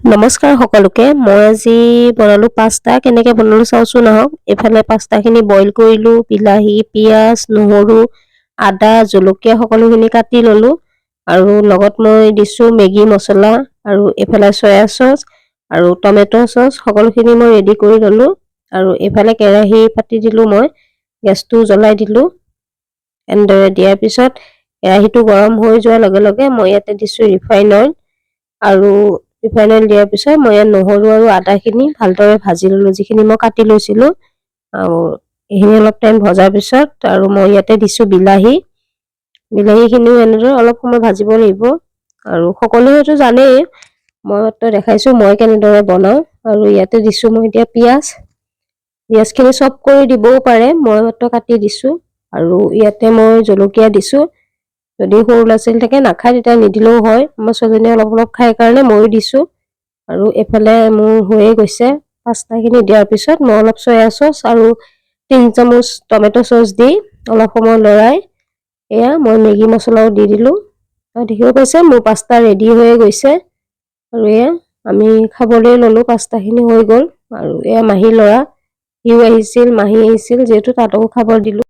নমস্কাৰ সকলোকে মই আজি বনালো পাস্তা কেনেকৈ বনালো চাওচোন আহক এফালে পাস্তাখিনি বইল কৰিলো বিলাহী পিয়াজ নহৰু আদা জলকীয়া সকলোখিনি কাটি ললো আৰু লগত মই দিছো মেগী মছলা আৰু এফালে সয়া সস আৰু টমেটো সস সকলোখিনি মই ৰেডি কৰি ললো আৰু এফালে কেৰাহী পাতি দিলো মই গেছটো জ্বলাই দিলো এনেদৰে দিয়াৰ পিছত কেৰাহীটো গৰম হৈ যোৱাৰ লগে লগে মই ইয়াতে দিছো ৰিফাইন অইল আৰু ৰিফাইন অইল দিয়াৰ পিছত মই নহৰু আৰু আদাখিনি ভালদৰে ভাজি ললো যিখিনি মই কাটি লৈছিলো আৰু এইখিনি অলপ টাইম ভজাৰ পিছত আৰু মই ইয়াতে দিছো বিলাহীখিনিও এনেদৰে অলপ সময় ভাজিব লাগিব আৰু সকলোৱেতো জানেই মই তো দেখাইছো মই কেনেদৰে বনাও আৰু ইয়াতে দিছো মই এতিয়া পিয়াজখিনি চপ কৰি দিবও পাৰে মই মাত্ৰ কাটি দিছো আৰু ইয়াতে মই জলকীয়া দিছো যদি সৰু ল'ৰা-ছোৱালী থাকে নাখায় তেতিয়া নিদিলেও হয় মই ছোৱালীজনীয়ে অলপ অলপ খাই কাৰণে ময়ো দিছো আৰু এফালে মোৰ হৈয়ে গৈছে পাস্তাখিনি দিয়াৰ পিছত মই অলপ সয়া সস আৰু 3 চামুচ টমেটো সস দি অলপ সময় লৰাই এয়া মই মেগী মছলাও দি দিলো আৰু দেখিব পাইছে মোৰ পাস্তা ৰেডি হৈ গৈছে আৰু এয়া আমি খাবলৈ ললো পাস্তাখিনি হৈ গ'ল আৰু এয়া মাহী ল'ৰা সিও আহিছিল মাহী আহিছিল যেহেতু তাতও খাবৰ দিলো